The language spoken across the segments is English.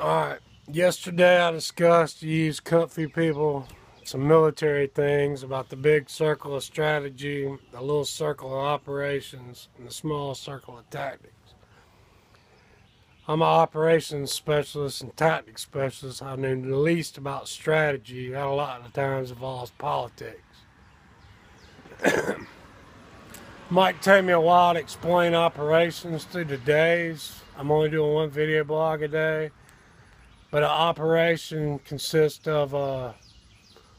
Alright, yesterday I discussed, used comfy people, some military things about the big circle of strategy, the little circle of operations, and the small circle of tactics. I'm an operations specialist and tactics specialist. I know the least about strategy. That a lot of times involves politics. Might take me a while to explain operations through the days. I'm only doing one video blog a day. But an operation consists of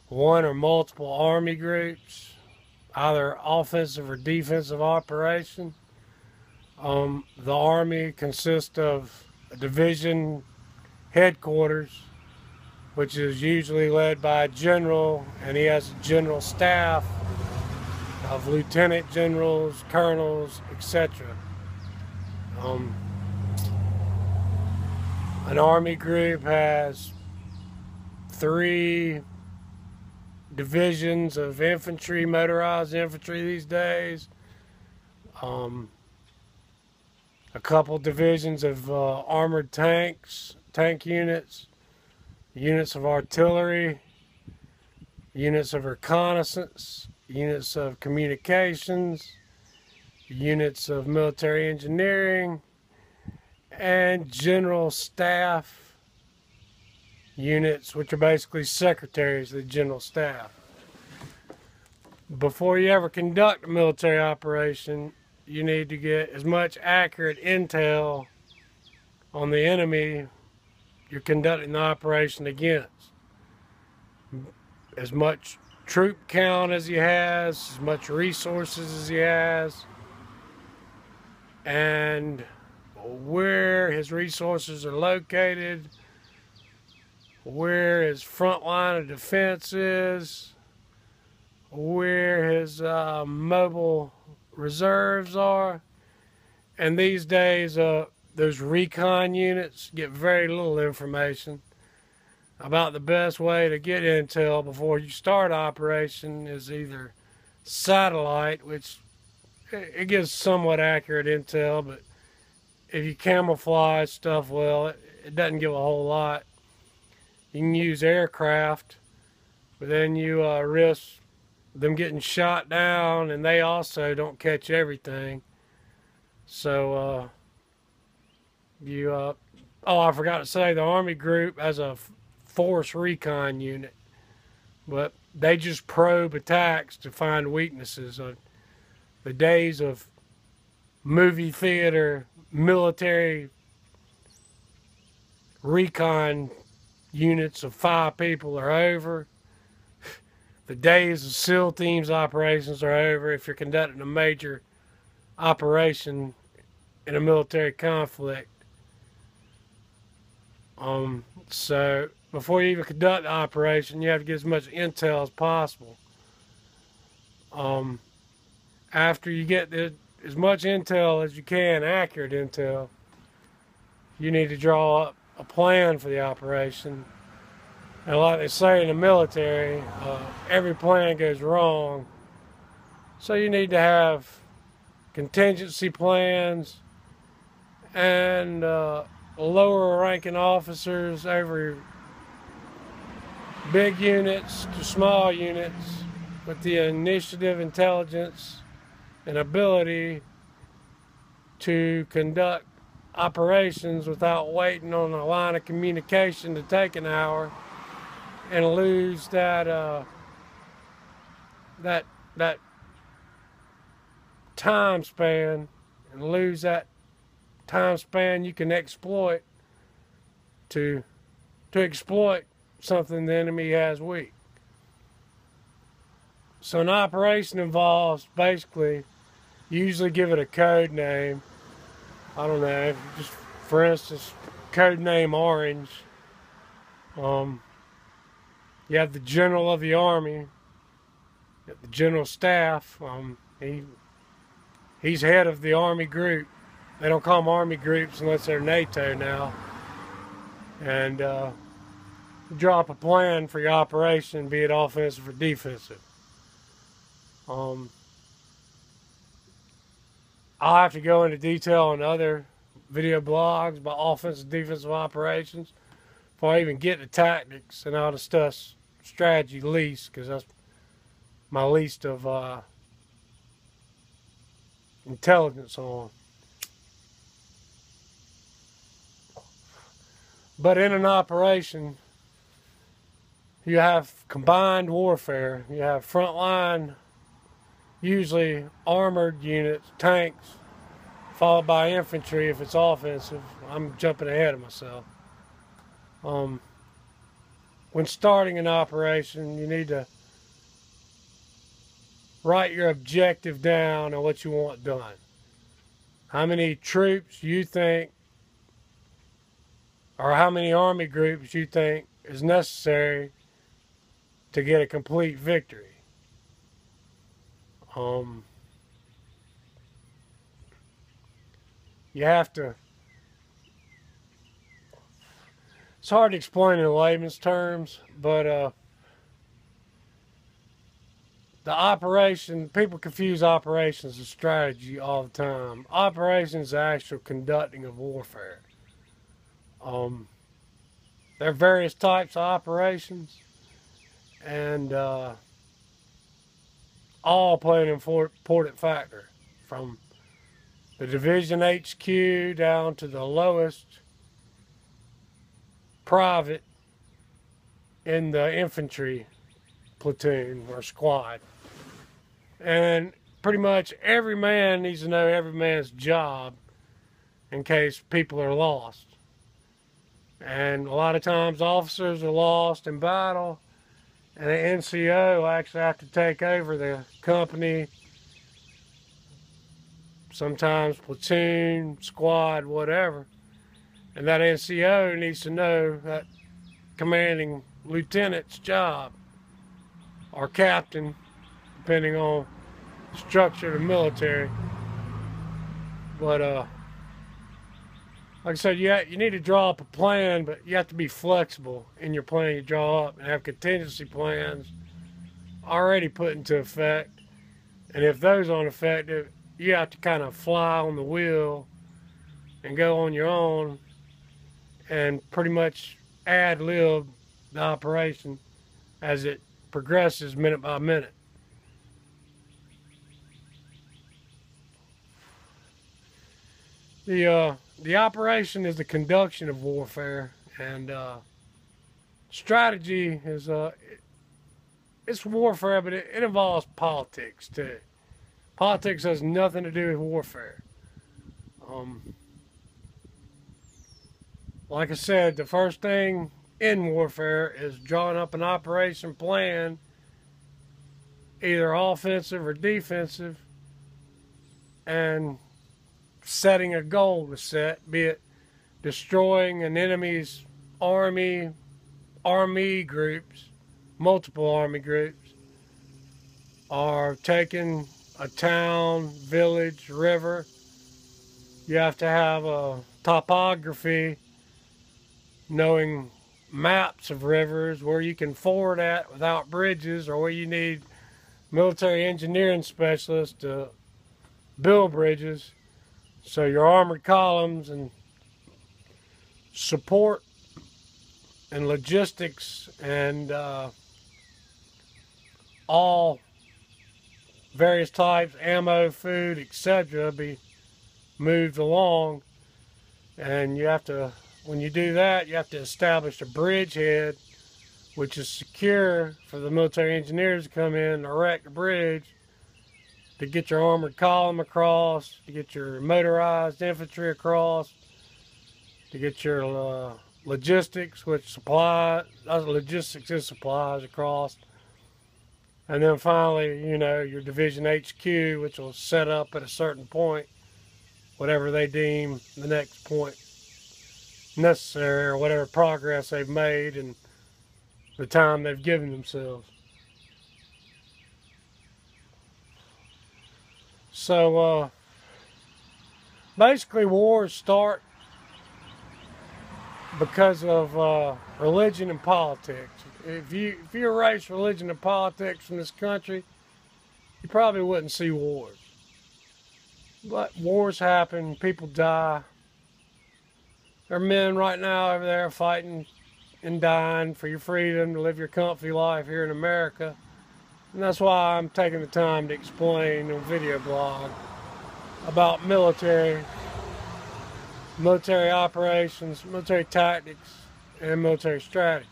one or multiple army groups, either offensive or defensive operation. The army consists of a division headquarters, which is usually led by a general, and he has a general staff of lieutenant generals, colonels, etc. An army group has 3 divisions of infantry, motorized infantry these days. A couple divisions of armored tanks, tank units, units of artillery, units of reconnaissance, units of communications, units of military engineering, and general staff units, which are basically secretaries of the general staff. Before you ever conduct a military operation, you need to get as much accurate intel on the enemy you're conducting the operation against. As much troop count as he has, as much resources as he has, and where his resources are located, where his front line of defense is, where his mobile reserves are. And these days, those recon units get very little information. About the best way to get intel before you start operation is either satellite, which it gives somewhat accurate intel, but if you camouflage stuff well, it doesn't give a whole lot. You can use aircraft, but then you risk them getting shot down, and they also don't catch everything. So oh, I forgot to say, the Army group has a force recon unit, but they just probe attacks to find weaknesses. The days of movie theater military recon units of 5 people are over. The days of SEAL teams operations are over if you're conducting a major operation in a military conflict. So before you even conduct the operation, you have to get as much intel as possible. After you get as much intel as you can, accurate intel, you need to draw up a plan for the operation. And like they say in the military, every plan goes wrong. So you need to have contingency plans, and lower ranking officers over big units to small units with the initiative, intelligence, and ability to conduct operations without waiting on a line of communication to take an hour, and lose that time span, and lose that time span you can exploit to exploit something the enemy has weak. So an operation involves, basically, you usually give it a code name. I don't know, just for instance, code name Orange. You have the general of the army, the general staff. He's head of the army group. They don't call them army groups unless they're NATO now. And drop a plan for your operation, be it offensive or defensive. I'll have to go into detail on other video blogs about offensive and defensive operations. before I even get to tactics, and I'll discuss strategy least, because that's my least of intelligence on. But in an operation, you have combined warfare. You have frontline, usually armored units, tanks, followed by infantry if it's offensive. I'm jumping ahead of myself. When starting an operation, you need to write your objective down and what you want done. How many troops you think, or how many army groups you think is necessary to get a complete victory. You have to, it's hard to explain in layman's terms, but the operation, people confuse operations and strategy all the time. Operations is the actual conducting of warfare. There are various types of operations, and all play an important factor, from the division HQ down to the lowest private in the infantry platoon or squad. And pretty much every man needs to know every man's job in case people are lost. And a lot of times officers are lost in battle, and the NCO actually have to take over the company, sometimes platoon, squad, whatever. And that NCO needs to know that commanding lieutenant's job, or captain, depending on the structure of the military. But like I said, you need to draw up a plan, but you have to be flexible in your plan you draw up and have contingency plans already put into effect. And if those aren't effective, you have to kind of fly on the wheel and go on your own and pretty much ad-lib the operation as it progresses minute by minute. The operation is the conduction of warfare, and strategy is it's warfare, but it involves politics too. Politics has nothing to do with warfare. Like I said, the first thing in warfare is drawing up an operation plan, either offensive or defensive, and setting a goal to set, be it destroying an enemy's army groups, multiple army groups, or taking a town, village, river. You have to have a topography, knowing maps of rivers, where you can ford at without bridges, or where you need military engineering specialists to build bridges. So your armored columns and support and logistics and all various types, ammo, food, etc., be moved along. And you have to, when you do that, you have to establish a bridgehead, which is secure for the military engineers to come in and erect a bridge to get your armored column across, to get your motorized infantry across, to get your logistics, which logistics is supplies across. And then finally, you know, your division HQ, which will set up at a certain point, whatever they deem the next point necessary, or whatever progress they've made in the time they've given themselves. So basically wars start because of religion and politics. If you erase religion and politics from this country, you probably wouldn't see wars. But wars happen, people die. There are men right now over there fighting and dying for your freedom to live your comfy life here in America. And that's why I'm taking the time to explain on video blog about military operations, military tactics, and military strategy.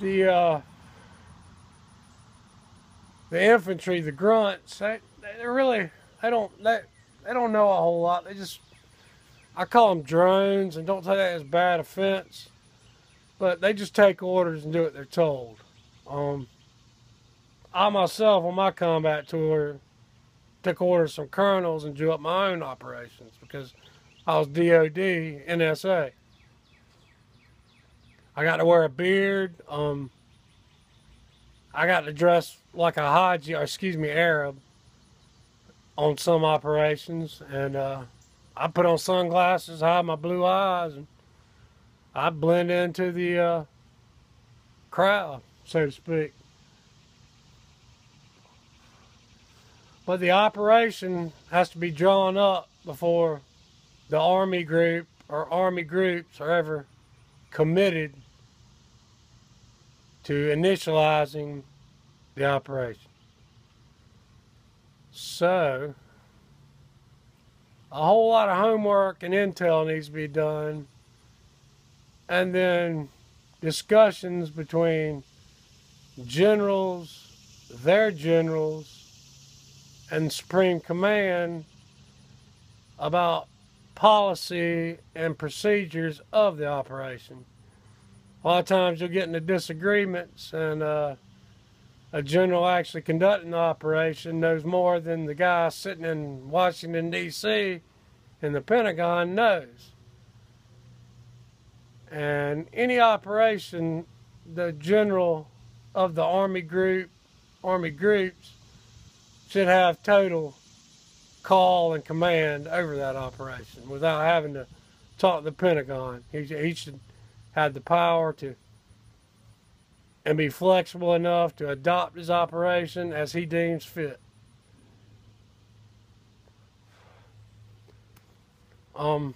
The infantry, the grunts, they don't know a whole lot. I call them drones, and don't take that as bad offense, but they just take orders and do what they're told. I myself, on my combat tour, took orders from colonels and drew up my own operations because I was DOD, NSA. I got to wear a beard. I got to dress like a Haji, or Arab, on some operations, and I put on sunglasses, hide my blue eyes, and I blend into the crowd, so to speak. But the operation has to be drawn up before the Army group or Army groups are ever committed to initializing the operation. So, a whole lot of homework and intel needs to be done, and then discussions between generals, their generals, and Supreme Command about policy and procedures of the operation. A lot of times you'll get into disagreements, and a general actually conducting the operation knows more than the guy sitting in Washington, D.C. in the Pentagon knows. And any operation, the general of the Army groups, should have total call and command over that operation without having to talk to the Pentagon. He should have the power to and be flexible enough to adopt his operation as he deems fit. Like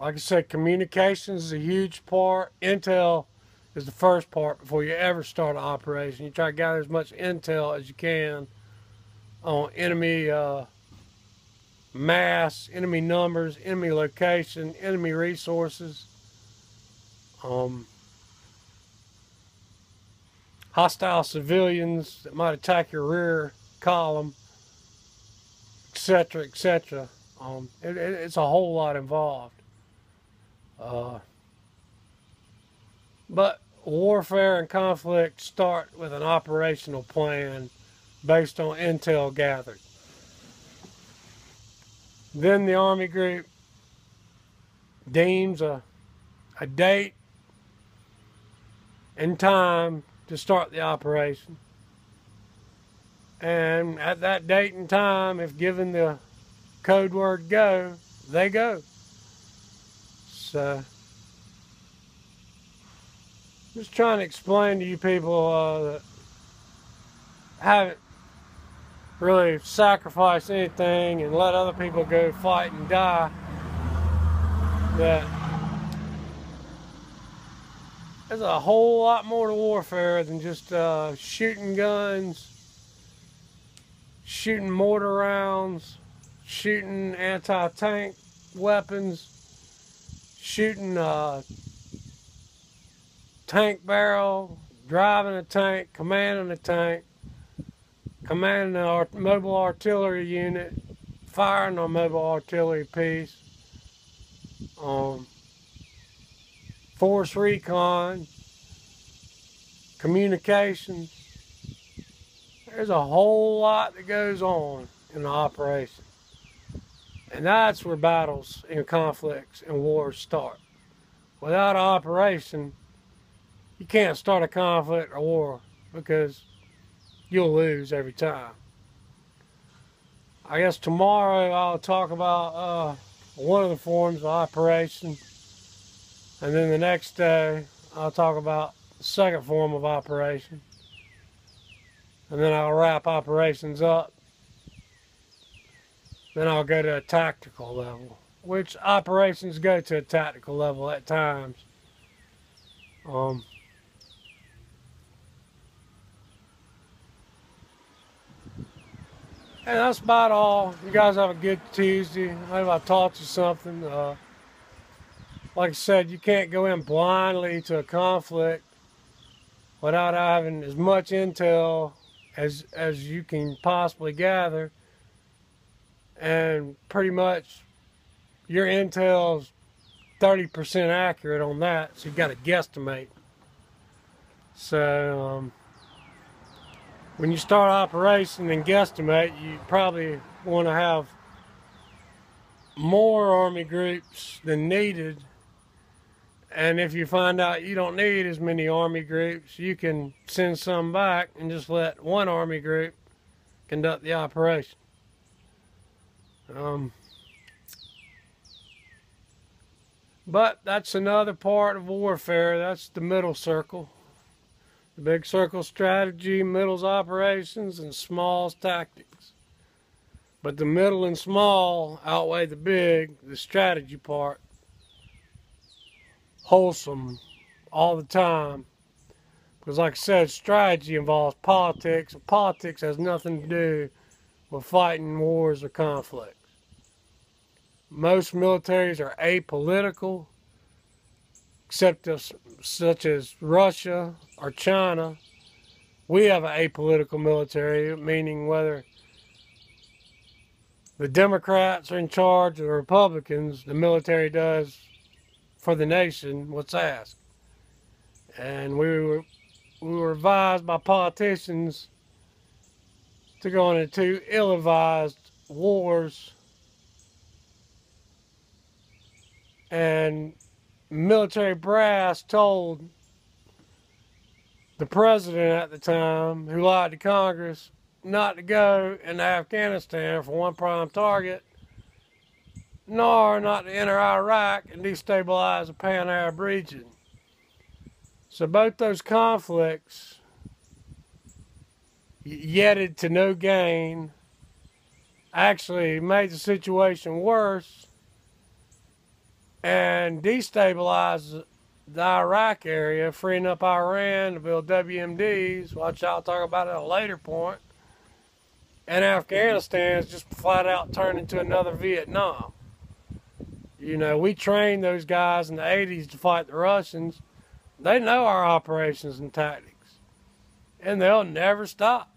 I said, communications is a huge part. Intel is the first part before you ever start an operation. You try to gather as much intel as you can on enemy mass, enemy numbers, enemy location, enemy resources, hostile civilians that might attack your rear column, etc., etc. It's a whole lot involved. But warfare and conflict start with an operational plan based on intel gathered. Then the Army group deems a date and time to start the operation. And at that date and time, if given the code word go, they go. So, just trying to explain to you people that haven't really sacrificed anything and let other people go fight and die, that there's a whole lot more to warfare than just shooting guns, shooting mortar rounds, shooting anti-tank weapons, shooting tank barrel, driving a tank, commanding a tank, commanding a mobile artillery unit, firing a mobile artillery piece, force recon, communications. There's a whole lot that goes on in the operation. And that's where battles and conflicts and wars start. Without an operation, you can't start a conflict or war because you'll lose every time. I guess tomorrow I'll talk about one of the forms of operation, and then the next day I'll talk about the second form of operation, and then I'll wrap operations up. Then I'll go to a tactical level. which operations go to a tactical level at times. And that's about all. You guys have a good Tuesday. I hope I taught you something. Like I said, you can't go in blindly to a conflict without having as much intel as you can possibly gather. And pretty much your intel's 30% accurate on that, so you got to guesstimate. So when you start operation and guesstimate, you probably want to have more Army groups than needed. And if you find out you don't need as many Army groups, you can send some back and just let one Army group conduct the operation. But that's another part of warfare. That's the middle circle. The big circle strategy, middle's operations, and small's tactics. But the middle and small outweigh the big, the strategy part. Wholesome all the time. Because like I said, strategy involves politics, and politics has nothing to do with fighting wars or conflicts. Most militaries are apolitical, except such as Russia or China. We have an apolitical military, meaning whether the Democrats are in charge or the Republicans, the military does for the nation what's asked. And we were advised by politicians to go into two ill-advised wars, and military brass told the president at the time, who lied to Congress, not to go into Afghanistan for one prime target, nor not to enter Iraq and destabilize the Pan-Arab region. So both those conflicts yetted to no gain, actually made the situation worse and destabilized the Iraq area, freeing up Iran to build WMDs, which I'll talk about at a later point. And Afghanistan is just flat out turned into another Vietnam. You know, we trained those guys in the 80s to fight the Russians. They know our operations and tactics, and they'll never stop.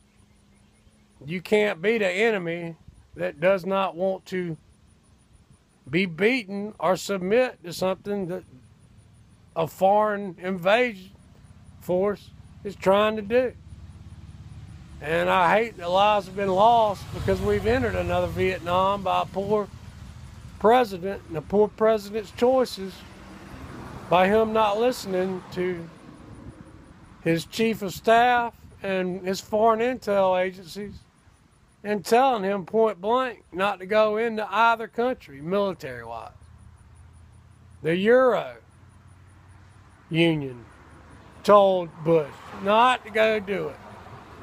You can't beat an enemy that does not want to be beaten or submit to something that a foreign invasion force is trying to do. And I hate that lives have been lost because we've entered another Vietnam by a poor president and a poor president's choices, by him not listening to his chief of staff and his foreign intel agencies and telling him point blank not to go into either country military-wise. The Euro Union told Bush not to go do it.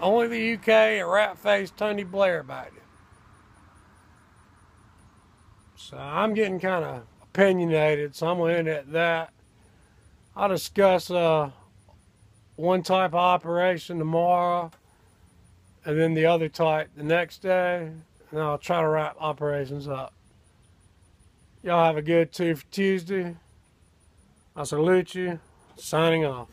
Only the UK and rat-faced Tony Blair backed it. So I'm getting kind of opinionated, so I'm going to end at that. I'll discuss one type of operation tomorrow, and then the other type the next day, and I'll try to wrap operations up. Y'all have a good Tuesday. I salute you. Signing off.